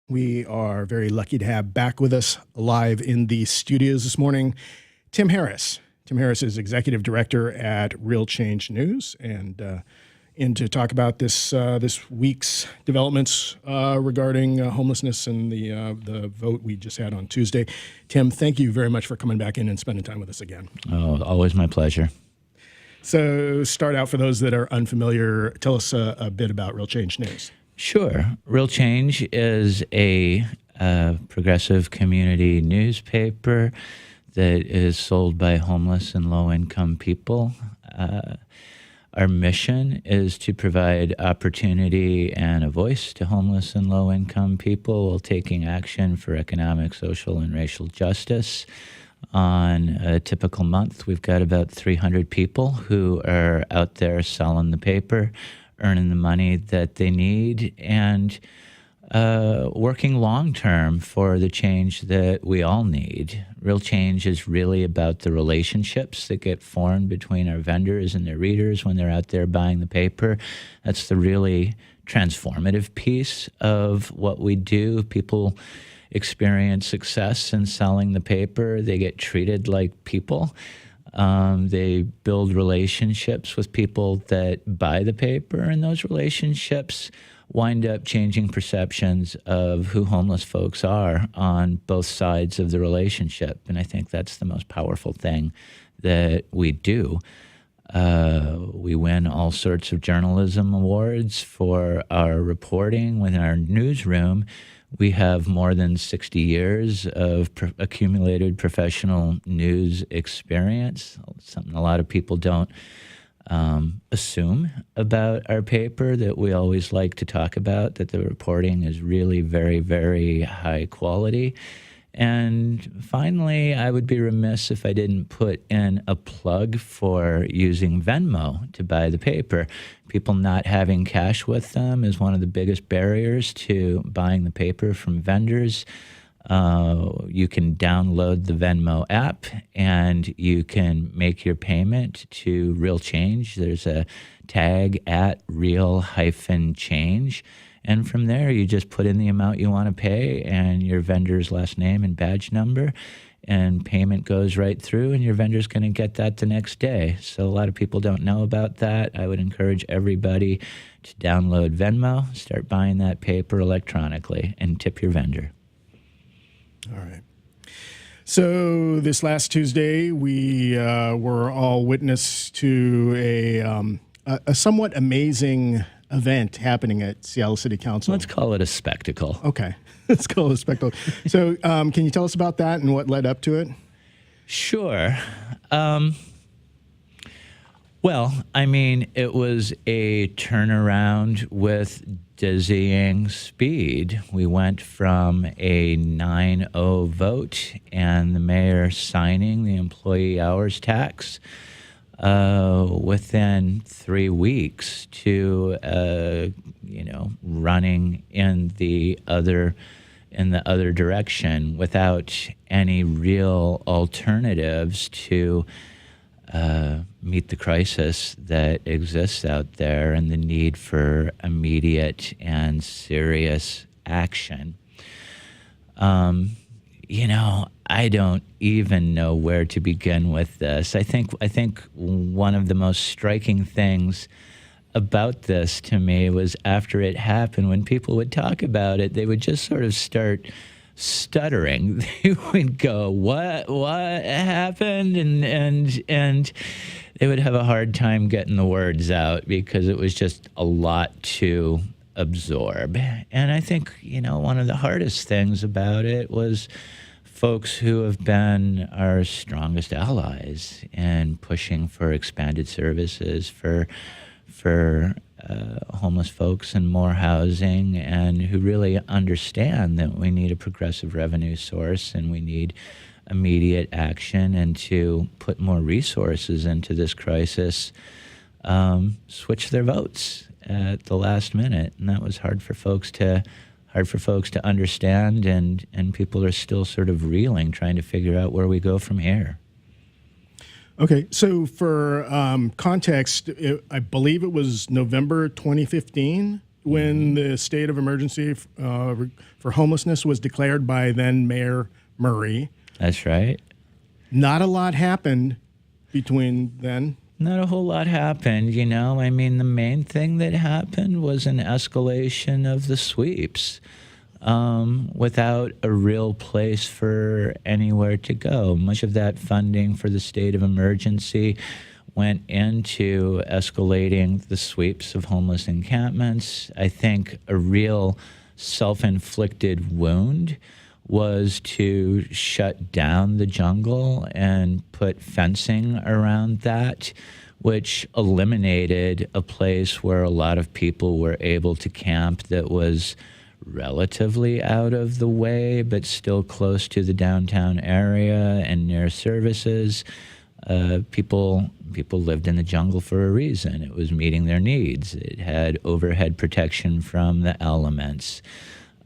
We are very lucky to have back with us live in the studios this morning, Tim Harris. Tim Harris is Executive Director at Real Change News, and in to talk about this week's developments regarding homelessness and the vote we just had on Tuesday. Tim, thank you very much for coming back in and spending time with us again. Oh, always my pleasure. So start out for those that are unfamiliar. Tell us a bit about Real Change News. Sure. Real Change is a progressive community newspaper that is sold by homeless and low-income people. Our mission is to provide opportunity and a voice to homeless and low-income people while taking action for economic, social, and racial justice. On a typical month, we've got about 300 people who are out there selling the paper, earning the money that they need, and working long-term for the change that we all need. Real Change is really about the relationships that get formed between our vendors and their readers when they're out there buying the paper. That's the really transformative piece of what we do. People experience success in selling the paper. They get treated like people. They build relationships with people that buy the paper, and those relationships wind up changing perceptions of who homeless folks are on both sides of the relationship. And I think that's the most powerful thing that we do. We win all sorts of journalism awards for our reporting within our newsroom. We have more than 60 years of accumulated professional news experience, something a lot of people don't assume about our paper that we always like to talk about, that the reporting is really very, very high quality. And finally, I would be remiss if I didn't put in a plug for using Venmo to buy the paper. People not having cash with them is one of the biggest barriers to buying the paper from vendors. You can download the Venmo app and you can make your payment to Real Change. There's a tag at real-change. And from there, you just put in the amount you want to pay and your vendor's last name and badge number, and payment goes right through, and your vendor's going to get that the next day. So a lot of people don't know about that. I would encourage everybody to download Venmo, start buying that paper electronically, and tip your vendor. All right. So this last Tuesday, we were all witness to a somewhat amazing event happening at Seattle City Council. Let's call it a spectacle. Okay. Let's call it a spectacle. So can you tell us about that and what led up to it? Sure. Well, I mean, it was a turnaround with dizzying speed. We went from a 9-0 vote and the mayor signing the employee hours tax within 3 weeks to running in the other direction without any real alternatives to meet the crisis that exists out there and the need for immediate and serious action. I don't even know where to begin with this. I think one of the most striking things about this to me was after it happened, when people would talk about it, they would just sort of start stuttering. They would go, what happened? And they would have a hard time getting the words out because it was just a lot to absorb. And I think, one of the hardest things about it was folks who have been our strongest allies in pushing for expanded services for homeless folks and more housing, and who really understand that we need a progressive revenue source and we need immediate action, and to put more resources into this crisis, switch their votes at the last minute. And that was hard for folks to understand, and people are still sort of reeling, trying to figure out where we go from here. Okay, so for context, I believe it was November 2015 when the state of emergency for homelessness was declared by then Mayor Murray. That's right. Not a lot happened between then. Not a whole lot happened, you know. I mean, the main thing that happened was an escalation of the sweeps without a real place for anywhere to go. Much of that funding for the state of emergency went into escalating the sweeps of homeless encampments. I think a real self-inflicted wound was to shut down the jungle and put fencing around that, which eliminated a place where a lot of people were able to camp that was relatively out of the way, but still close to the downtown area and near services. People lived in the jungle for a reason. It was meeting their needs. It had overhead protection from the elements.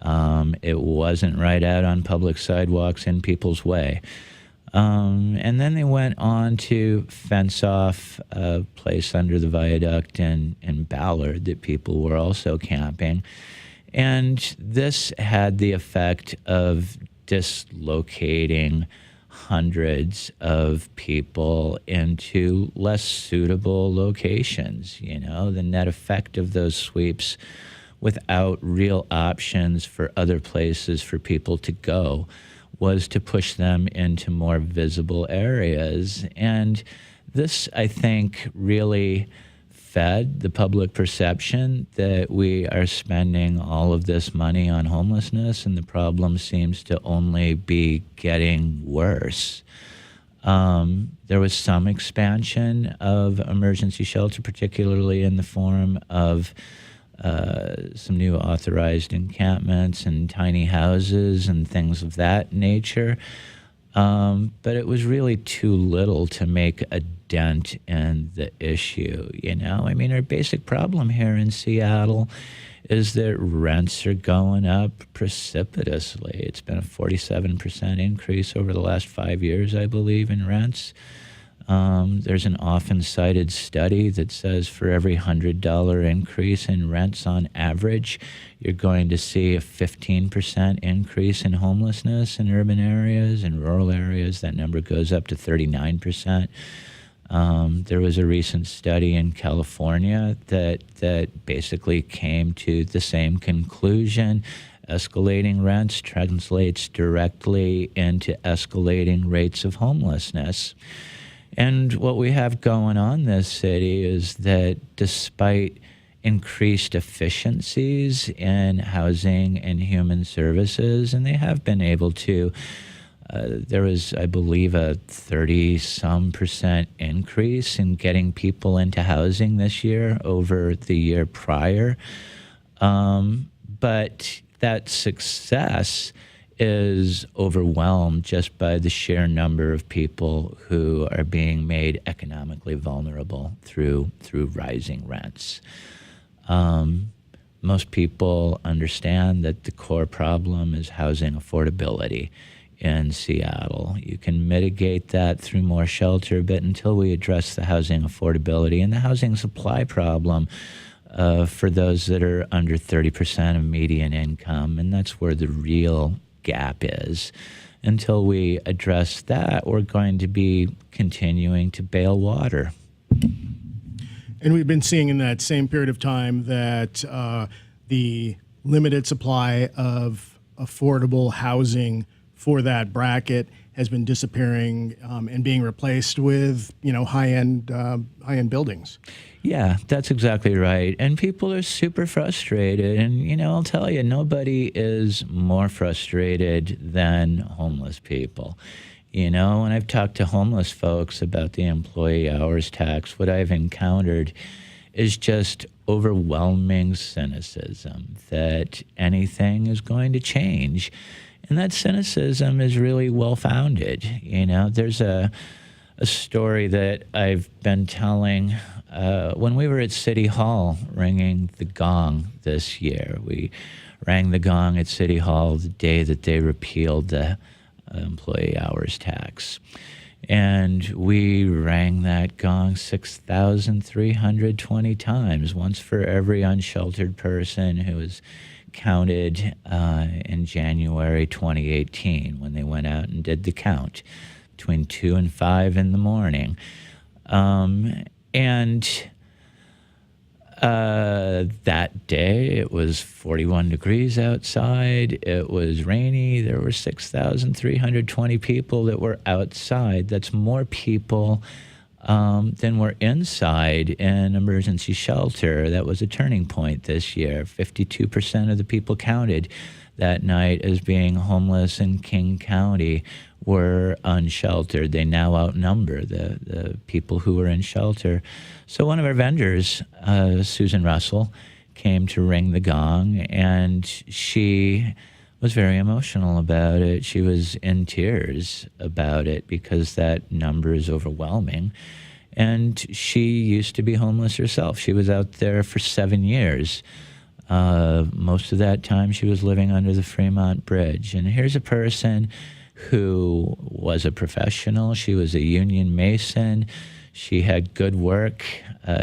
It wasn't right out on public sidewalks in people's way. And then they went on to fence off a place under the viaduct in Ballard that people were also camping. And this had the effect of dislocating hundreds of people into less suitable locations. You know, the net effect of those sweeps without real options for other places for people to go was to push them into more visible areas. And this, I think, really fed the public perception that we are spending all of this money on homelessness and the problem seems to only be getting worse. There was some expansion of emergency shelter, particularly in the form of some new authorized encampments and tiny houses and things of that nature. But it was really too little to make a dent in the issue, you know? I mean, our basic problem here in Seattle is that rents are going up precipitously. It's been a 47% increase over the last 5 years, I believe, in rents. There's an often cited study that says for every $100 increase in rents on average, you're going to see a 15% increase in homelessness in urban areas. In rural areas, that number goes up to 39%. There was a recent study in California that basically came to the same conclusion. Escalating rents translates directly into escalating rates of homelessness. And what we have going on in this city is that despite increased efficiencies in housing and human services, and they have been able to, there was, I believe, a 30-some% increase in getting people into housing this year over the year prior. But that success is overwhelmed just by the sheer number of people who are being made economically vulnerable through rising rents. Most people understand that the core problem is housing affordability in Seattle. You can mitigate that through more shelter, but until we address the housing affordability and the housing supply problem for those that are under 30% of median income, and that's where the real gap is. Until we address that, we're going to be continuing to bail water. And we've been seeing in that same period of time that the limited supply of affordable housing for that bracket has been disappearing and being replaced with, you know, high-end buildings. Yeah, that's exactly right. And people are super frustrated. And, you know, I'll tell you, nobody is more frustrated than homeless people. You know, when I've talked to homeless folks about the employee hours tax, what I've encountered is just overwhelming cynicism that anything is going to change. And that cynicism is really well-founded. You know, there's a story that I've been telling when we were at City Hall ringing the gong this year. We rang the gong at City Hall the day that they repealed the employee hours tax. And we rang that gong 6,320 times, once for every unsheltered person who was counted in January 2018 when they went out and did the count between 2 and 5 in the morning. That day, it was 41 degrees outside. It was rainy. There were 6,320 people that were outside. That's more people than were inside in emergency shelter. That was a turning point this year. 52% of the people counted that night as being homeless in King County were unsheltered. They now outnumber the people who were in shelter. So one of our vendors, Susan Russell, came to ring the gong, and she was very emotional about it. She was in tears about it because that number is overwhelming. And she used to be homeless herself. She was out there for 7 years. Most of that time she was living under the Fremont Bridge. And here's a person who was a professional. She was a union mason. She had good work.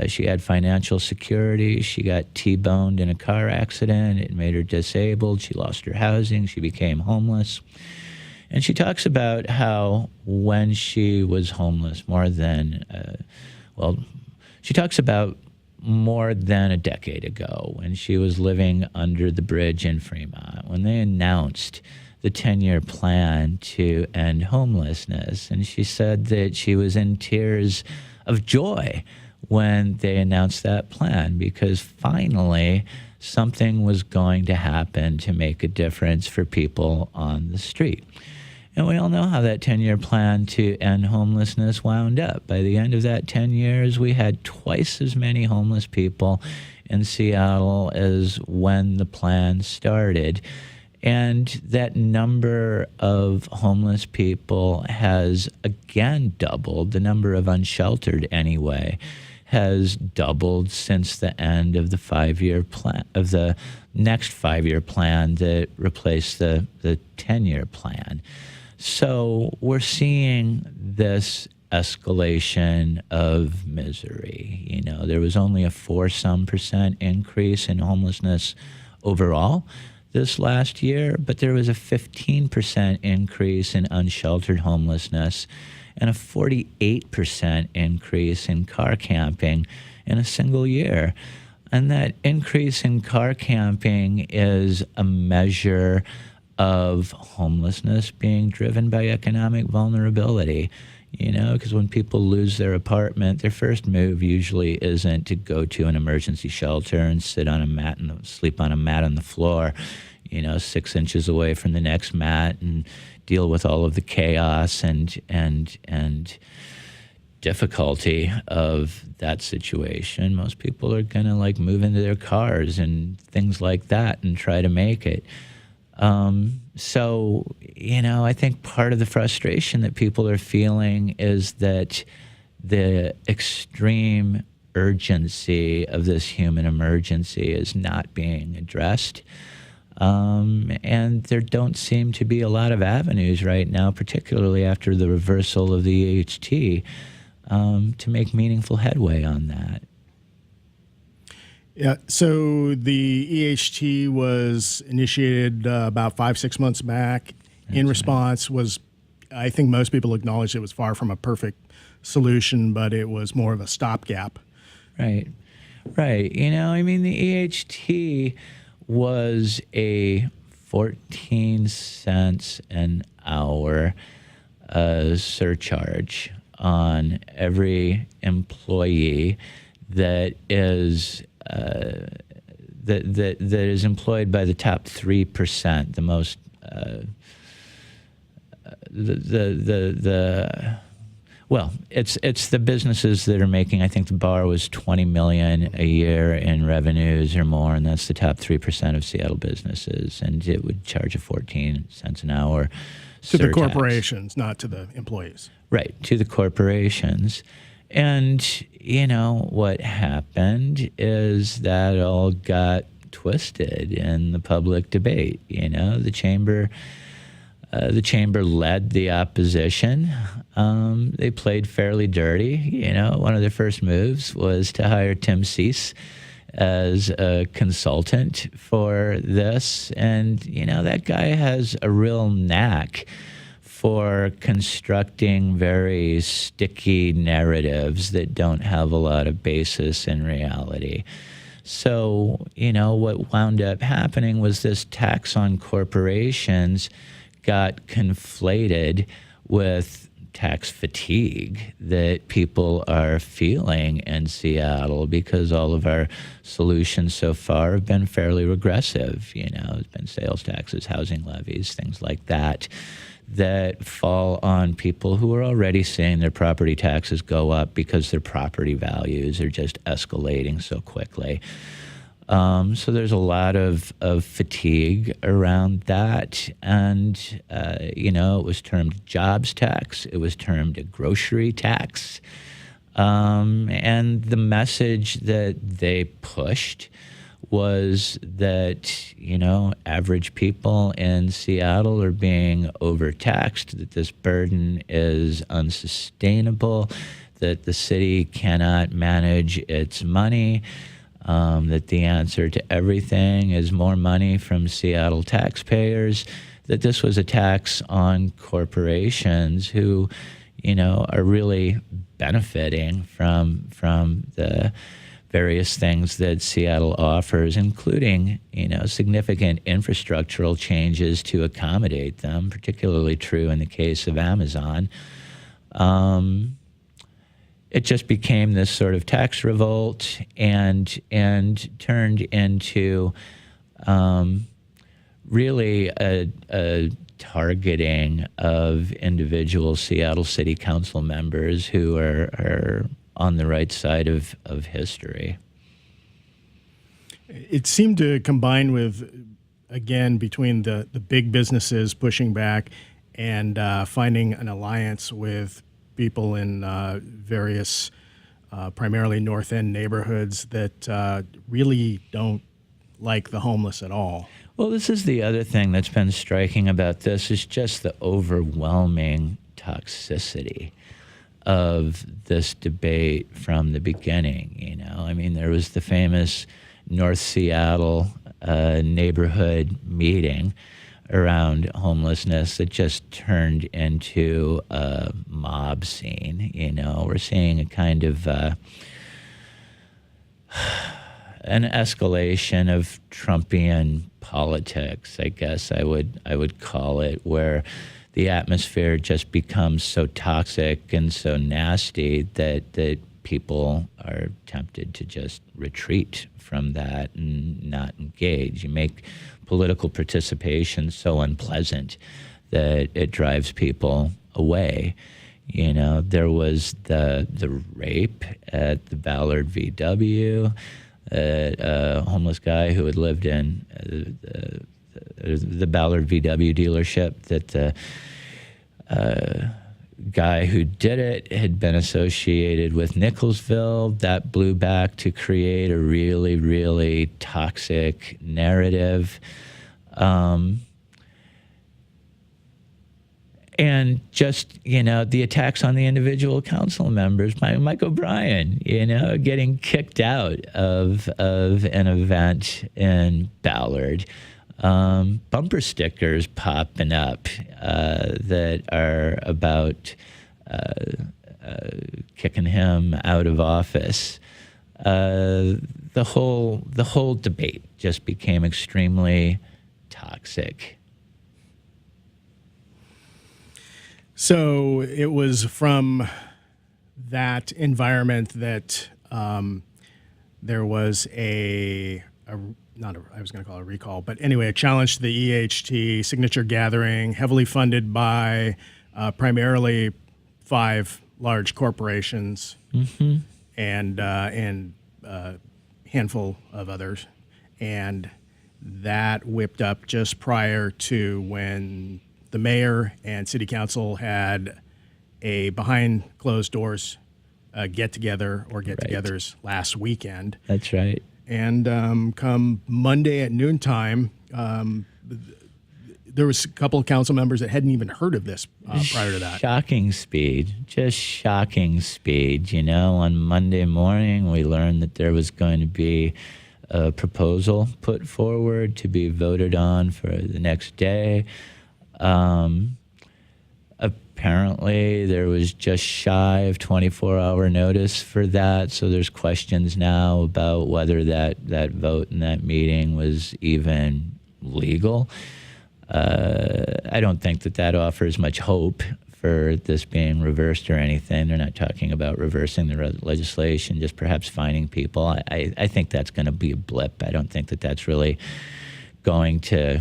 She had financial security. She got T-boned in a car accident. It made her disabled. She lost her housing. She became homeless. And she talks about how when she was homeless she talks about more than a decade ago when she was living under the bridge in Fremont, when they announced the 10-year plan to end homelessness. And she said that she was in tears of joy when they announced that plan, because finally something was going to happen to make a difference for people on the street. And we all know how that 10-year plan to end homelessness wound up. By the end of that 10 years, we had twice as many homeless people in Seattle as when the plan started. And that number of homeless people has again doubled. The number of unsheltered, anyway, has doubled since the end of the 5-year plan, of the next 5-year plan that replaced the 10-year plan. So we're seeing this escalation of misery. You know, there was only a 4% increase in homelessness overall this last year, but there was a 15% increase in unsheltered homelessness and a 48% increase in car camping in a single year. And that increase in car camping is a measure of homelessness being driven by economic vulnerability. You know, because when people lose their apartment, their first move usually isn't to go to an emergency shelter and sit on a mat and sleep on a mat on the floor, 6 inches away from the next mat, and deal with all of the chaos and difficulty of that situation. Most people are going to move into their cars and things like that and try to make it. I think part of the frustration that people are feeling is that the extreme urgency of this human emergency is not being addressed. And there don't seem to be a lot of avenues right now, particularly after the reversal of the EHT, to make meaningful headway on that. Yeah, so the EHT was initiated about 5-6 months back. In response was, I think most people acknowledge it was far from a perfect solution, but it was more of a stopgap. Right. The EHT was a 14 cents an hour surcharge on every employee that is that is employed by the top 3%, the most it's the businesses that are making, I think the bar was $20 million a year in revenues or more, and that's the top 3% of Seattle businesses, and it would charge a 14 cents an hour to the surtax. Corporations, not to the employees. Right, to the corporations. And, what happened is that all got twisted in the public debate. The chamber The chamber led the opposition. They played fairly dirty. One of their first moves was to hire Tim Cease as a consultant for this. And, that guy has a real knack for constructing very sticky narratives that don't have a lot of basis in reality. So, what wound up happening was this tax on corporations got conflated with tax fatigue that people are feeling in Seattle because all of our solutions so far have been fairly regressive. It's been sales taxes, housing levies, things like that fall on people who are already seeing their property taxes go up because their property values are just escalating so quickly. So there's a lot of fatigue around that. And, it was termed jobs tax. It was termed a grocery tax. And the message that they pushed was that, average people in Seattle are being overtaxed, that this burden is unsustainable, that the city cannot manage its money, that the answer to everything is more money from Seattle taxpayers, that this was a tax on corporations who, are really benefiting from the various things that Seattle offers, including, significant infrastructural changes to accommodate them, particularly true in the case of Amazon. It just became this sort of tax revolt and turned into really a targeting of individual Seattle City Council members who are on the right side of history. It seemed to combine with, again, between the big businesses pushing back and finding an alliance with people in various, primarily North End neighborhoods that really don't like the homeless at all. Well, this is the other thing that's been striking about this is just the overwhelming toxicity of this debate from the beginning. There was the famous North Seattle neighborhood meeting around homelessness that just turned into a mob scene. We're seeing a kind of an escalation of Trumpian politics, I guess I would call it, where the atmosphere just becomes so toxic and so nasty that people are tempted to just retreat from that and not engage. You make political participation so unpleasant that it drives people away. There was the rape at the Ballard VW, a homeless guy who had lived in the Ballard VW dealership, that the guy who did it had been associated with Nicholsville. That blew back to create a really, really toxic narrative. And just, the attacks on the individual council members, Mike O'Brien, getting kicked out of an event in Ballard. Bumper stickers popping up that are about kicking him out of office. The whole debate just became extremely toxic. So it was from that environment that there was I was going to call it a recall, but anyway, a challenge to the EHT signature gathering, heavily funded by primarily 5 large corporations and a handful of others. And that whipped up just prior to when the mayor and city council had a behind closed doors get-togethers last weekend. That's right. And come Monday at noontime, there was a couple of council members that hadn't even heard of this prior to that. Shocking speed, just shocking speed. You know, on Monday morning, we learned that there was going to be a proposal put forward to be voted on for the next day. Apparently, there was just shy of 24-hour notice for that, so there's questions now about whether that vote in that meeting was even legal. I don't think that offers much hope for this being reversed or anything. They're not talking about reversing the legislation, just perhaps fining people. I think that's going to be a blip. I don't think that's really going to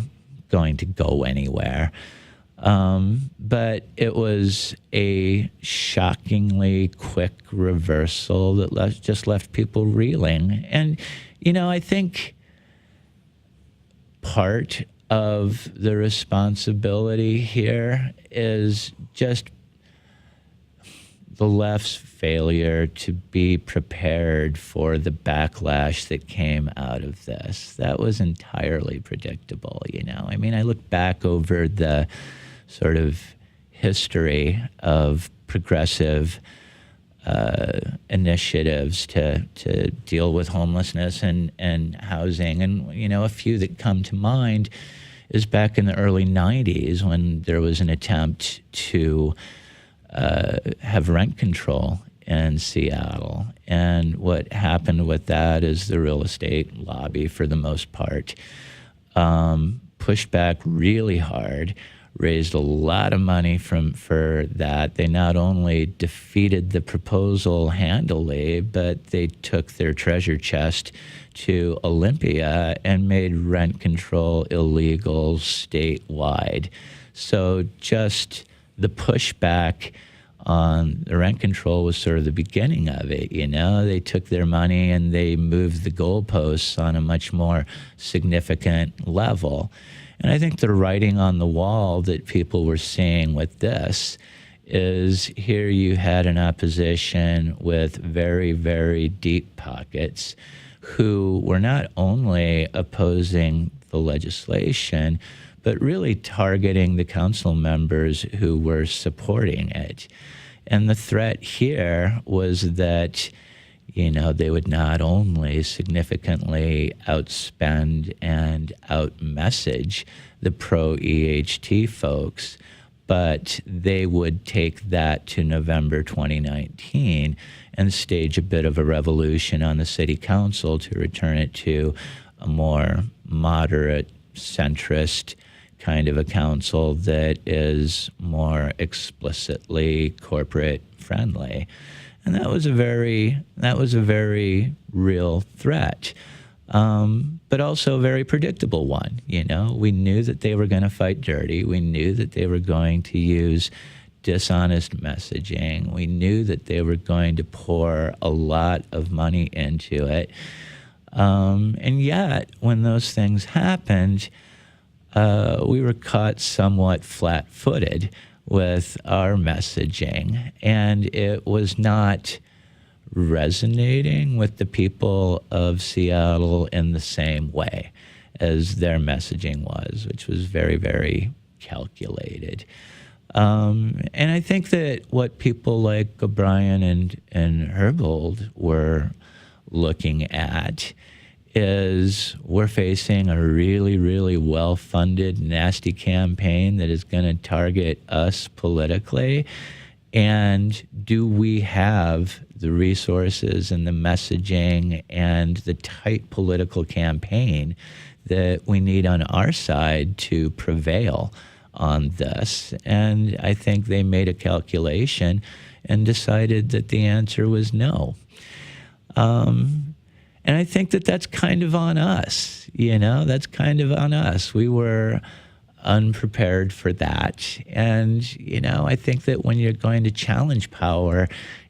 go anywhere. But it was a shockingly quick reversal that just left people reeling. And, you know, I think part of the responsibility here is just the left's failure to be prepared for the backlash that came out of this. That was entirely predictable, you know. I mean, I look back over the sort of history of progressive initiatives to deal with homelessness and housing. And, you know, a few that come to mind is back in the early 90s when there was an attempt to have rent control in Seattle. And what happened with that is the real estate lobby, for the most part, pushed back really hard, raised a lot of money for that. They not only defeated the proposal handily, but they took their treasure chest to Olympia and made rent control illegal statewide. So just the pushback on the rent control was sort of the beginning of it, you know. They took their money and they moved the goalposts on a much more significant level. And I think the writing on the wall that people were seeing with this is here you had an opposition with very, very deep pockets who were not only opposing the legislation, but really targeting the council members who were supporting it. And the threat here was that, you know, they would not only significantly outspend and outmessage the pro-EHT folks, but they would take that to November 2019 and stage a bit of a revolution on the city council to return it to a more moderate, centrist kind of a council that is more explicitly corporate friendly. And that was a very real threat, but also a very predictable one. You know, we knew that they were going to fight dirty. We knew that they were going to use dishonest messaging. We knew that they were going to pour a lot of money into it. And yet, when those things happened, we were caught somewhat flat-footed with our messaging, and it was not resonating with the people of Seattle in the same way as their messaging was, which was very, very calculated. And I think that what people like O'Brien and Herbold were looking at is we're facing a really, really well-funded, nasty campaign that is going to target us politically. And do we have the resources and the messaging and the tight political campaign that we need on our side to prevail on this? And I think they made a calculation and decided that the answer was no. And I think that that's kind of on us, you know, that's kind of on us. We were unprepared for that. And, you know, I think that when you're going to challenge power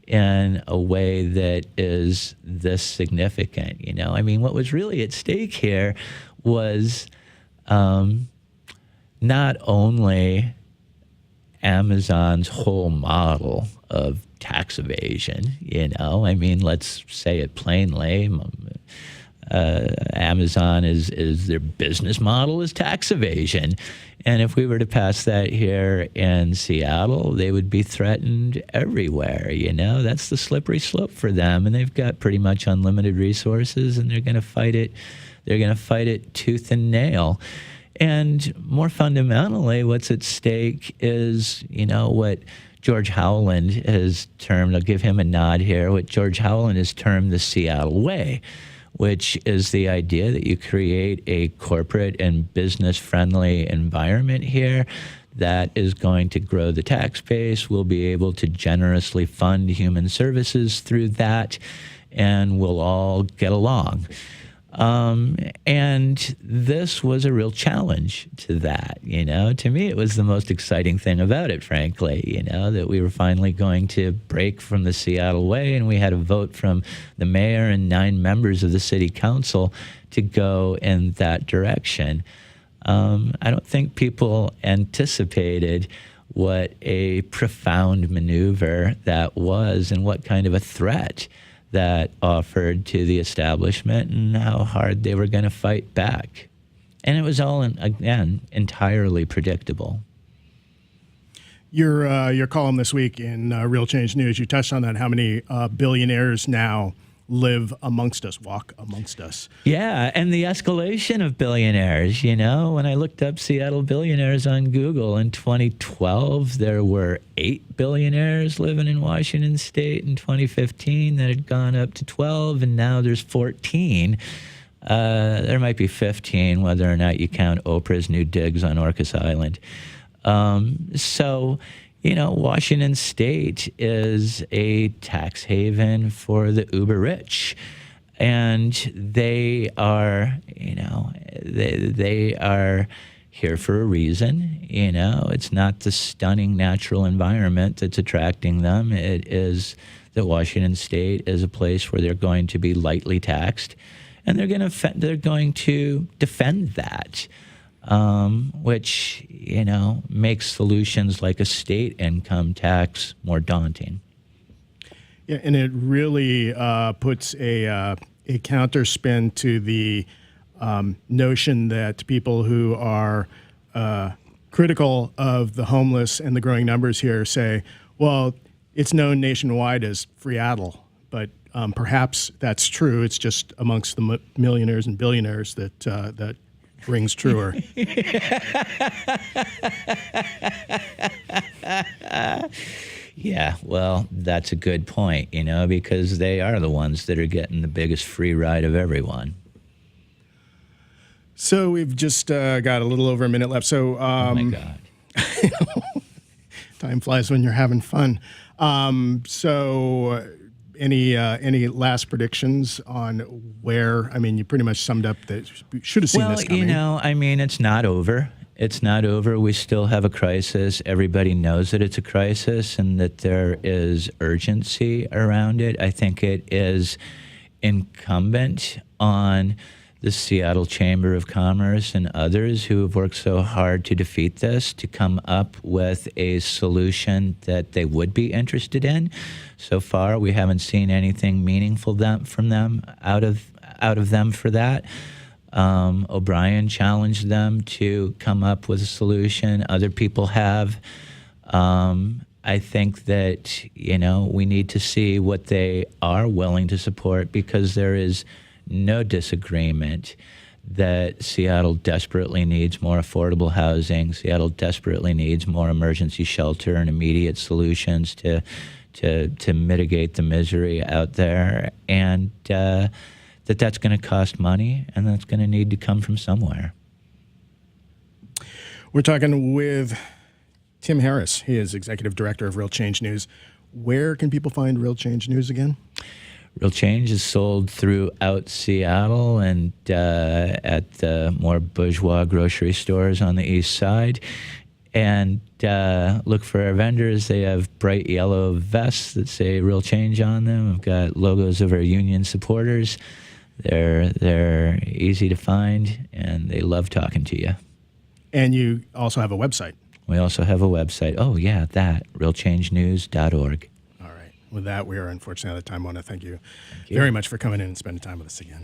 in a way that is this significant, you know, I mean, what was really at stake here was not only Amazon's whole model of tax evasion, you know, I mean, let's say it plainly. Amazon is their business model is tax evasion. And if we were to pass that here in Seattle, they would be threatened everywhere. That's the slippery slope for them. And they've got pretty much unlimited resources, and they're going to fight it. They're going to fight it tooth and nail. And more fundamentally, what's at stake is, what George Howland has termed, I'll give him a nod here, what George Howland has termed the Seattle Way, which is the idea that you create a corporate and business-friendly environment here that is going to grow the tax base. We'll be able to generously fund human services through that, and we'll all get along. And this was a real challenge to that, To me, it was the most exciting thing about it, frankly, that we were finally going to break from the Seattle Way, and we had a vote from the mayor and 9 members of the city council to go in that direction. I don't think people anticipated what a profound maneuver that was and what kind of a threat that offered to the establishment and how hard they were going to fight back. And it was all, again, entirely predictable. Your column this week in Real Change News, you touched on that, how many billionaires now live amongst us, walk amongst us. Yeah, and the escalation of billionaires. When I looked up Seattle billionaires on Google in 2012, there were 8 billionaires living in Washington State. In 2015, that had gone up to 12, and now there's 14. There might be 15, whether or not you count Oprah's new digs on Orcas Island. Washington State is a tax haven for the uber rich, and they are, they are here for a reason. It's not the stunning natural environment that's attracting them. It is that Washington State is a place where they're going to be lightly taxed, and they're going to defend that. Which, makes solutions like a state income tax more daunting. Yeah, and it really puts a counterspin to the notion that people who are critical of the homeless and the growing numbers here say, well, it's known nationwide as Freatle, but perhaps that's true. It's just amongst the millionaires and billionaires that rings truer. Yeah, well, that's a good point, because they are the ones that are getting the biggest free ride of everyone. So we've just got a little over a minute left. So, oh my God. Time flies when you're having fun. Any last predictions on where? I mean, you pretty much summed up that you should have seen this coming. It's not over. It's not over. We still have a crisis. Everybody knows that it's a crisis and that there is urgency around it. I think it is incumbent on the Seattle Chamber of Commerce and others who have worked so hard to defeat this to come up with a solution that they would be interested in. So far, we haven't seen anything meaningful from them out of them for that. O'Brien challenged them to come up with a solution. Other people have. I think that, we need to see what they are willing to support, because there is no disagreement that Seattle desperately needs more affordable housing. Seattle desperately needs more emergency shelter and immediate solutions to mitigate the misery out there, and that's going to cost money, and that's going to need to come from somewhere. We're talking with Tim Harris. He is Executive Director of Real Change News. Where can people find Real Change News again? Real Change is sold throughout Seattle and at the more bourgeois grocery stores on the east side. And look for our vendors. They have bright yellow vests that say Real Change on them. We've got logos of our union supporters. They're easy to find, and they love talking to you. And you also have a website. We also have a website. Oh, yeah, realchangenews.org. All right. With that, we are unfortunately out of time. I want to thank you very much for coming in and spending time with us again.